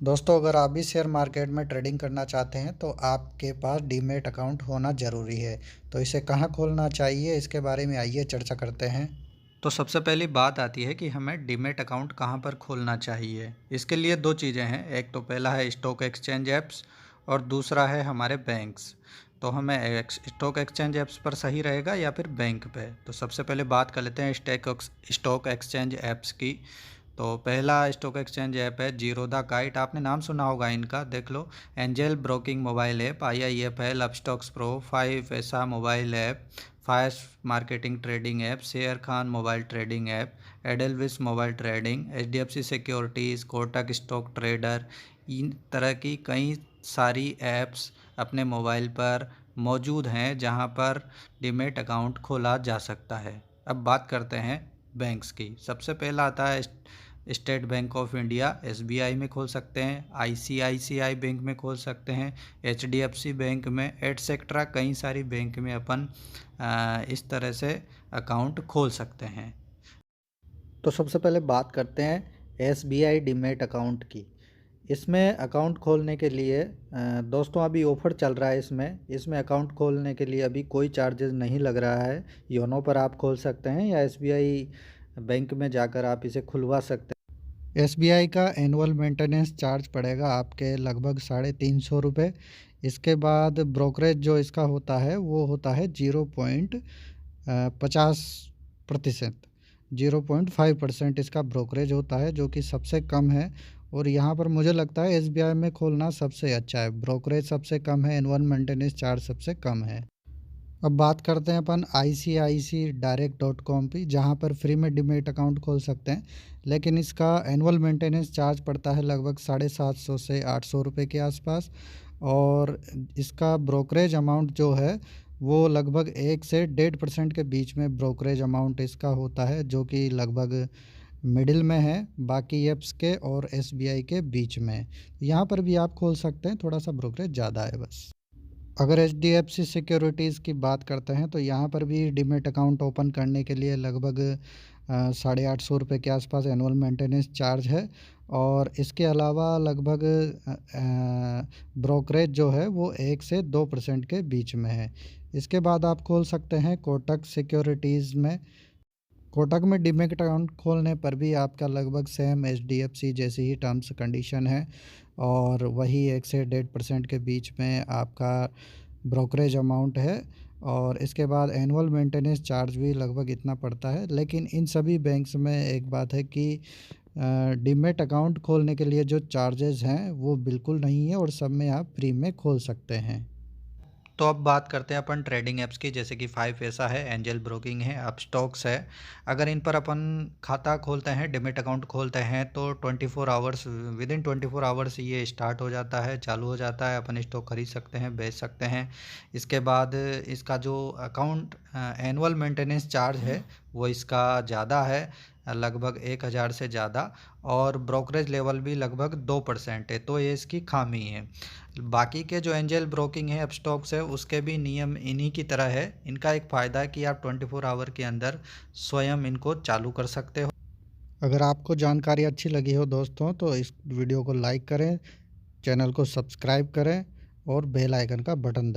दोस्तों, अगर आप भी शेयर मार्केट में ट्रेडिंग करना चाहते हैं तो आपके पास डीमैट अकाउंट होना ज़रूरी है। तो इसे कहाँ खोलना चाहिए, इसके बारे में आइए चर्चा करते हैं। तो सबसे पहली बात आती है कि हमें डीमैट अकाउंट कहाँ पर खोलना चाहिए। इसके लिए दो चीज़ें हैं, एक तो पहला है स्टॉक एक्सचेंज ऐप्स और दूसरा है हमारे बैंक्स। तो हमें स्टॉक एक्सचेंज ऐप्स पर सही रहेगा या फिर बैंक पे। तो सबसे पहले बात कर लेते हैं स्टॉक एक्सचेंज ऐप्स की। तो पहला स्टॉक एक्सचेंज ऐप है जीरोधा काइट, आपने नाम सुना होगा इनका, देख लो। Angel Broking mobile app, IIFL, Upstox pro, 5 ऐसा mobile app, fast marketing trading app, Sharekhan mobile trading app, Edelweiss mobile trading, HDFC securities, Kotak stock trader. इन तरह की कई सारी ऐप्स अपने मोबाइल पर मौजूद हैं जहां पर डीमैट अकाउंट खोला जा सकता है। अब बात करते हैं बैंक्स की। सबसे पहला आता है state bank of India, SBI में खोल सकते हैं, ICICI बैंक में खोल सकते हैं, HDFC बैंक में, एटसेट्रा कई सारी बैंक में अपन इस तरह से अकाउंट खोल सकते हैं। तो सबसे पहले बात करते हैं SBI डीमैट अकाउंट की। इसमें अकाउंट खोलने के लिए दोस्तों अभी ऑफ़र चल रहा है। इसमें अकाउंट खोलने के लिए अभी कोई चार्जेस नहीं लग रहा है। योनो पर आप खोल सकते हैं या SBI बैंक में जाकर आप इसे खुलवा सकते हैं। SBI का एनुअल मेंटेनेंस चार्ज पड़ेगा आपके लगभग 350 रुपये। इसके बाद ब्रोकरेज जो इसका होता है वो होता है 0.50%, 0.5% इसका ब्रोकरेज होता है, जो कि सबसे कम है। और यहाँ पर मुझे लगता है SBI में खोलना सबसे अच्छा है। ब्रोकरेज सबसे कम है, एनुअल मेंटेनेंस चार्ज सबसे कम है। अब बात करते हैं अपन ICICdirect.com की, जहाँ पर फ्री में डीमैट अकाउंट खोल सकते हैं। लेकिन इसका एनुअल मेंटेनेंस चार्ज पड़ता है लगभग 750 से 800 रुपये के आसपास। और इसका ब्रोकरेज अमाउंट जो है वो लगभग 1 से 1.5% के बीच में ब्रोकरेज अमाउंट इसका होता है, जो कि लगभग मिडिल में है बाकी ऐप्स के और SBI के बीच में। यहाँ पर भी आप खोल सकते हैं, थोड़ा सा ब्रोकरेज ज़्यादा है बस। अगर HDFC सिक्योरिटीज़ की बात करते हैं तो यहाँ पर भी डीमैट अकाउंट ओपन करने के लिए लगभग 850 रुपये के आसपास एनुअल मेंटेनेंस चार्ज है। और इसके अलावा लगभग ब्रोकरेज जो है वो 1 से 2% के बीच में है। इसके बाद आप खोल सकते हैं कोटक सिक्योरिटीज़ में। कोटक में डीमैट अकाउंट खोलने पर भी आपका लगभग सेम HDFC जैसी ही टर्म्स कंडीशन है और वही 1 से 1.5% के बीच में आपका ब्रोकरेज अमाउंट है। और इसके बाद एनुअल मेंटेनेंस चार्ज भी लगभग इतना पड़ता है। लेकिन इन सभी बैंक्स में एक बात है कि डीमैट अकाउंट खोलने के लिए जो चार्जेस हैं वो बिल्कुल नहीं है और सब में आप फ्री में खोल सकते हैं। तो अब बात करते हैं अपन ट्रेडिंग ऐप्स की, जैसे कि 5 ऐसा है, एंजल ब्रोकिंग है, अपस्टॉक्स है। अगर इन पर अपन खाता खोलते हैं, डीमैट अकाउंट खोलते हैं तो 24 आवर्स, विद इन 24 आवर्स ये स्टार्ट हो जाता है, चालू हो जाता है। अपन स्टॉक खरीद सकते हैं, बेच सकते हैं। इसके बाद इसका जो अकाउंट एनुअल मेंटेनेंस चार्ज है वो इसका ज़्यादा है, लगभग 1000 से ज़्यादा। और ब्रोकरेज लेवल भी लगभग 2% है, तो ये इसकी खामी है। बाकी के जो एंजल ब्रोकिंग है, अपस्टॉक्स है, उसके भी नियम इन्हीं की तरह है। इनका एक फ़ायदा है कि आप 24 आवर के अंदर स्वयं इनको चालू कर सकते हो। अगर आपको जानकारी अच्छी लगी हो दोस्तों तो इस वीडियो को लाइक करें, चैनल को सब्सक्राइब करें और बेल आइकन का बटन दबाएं।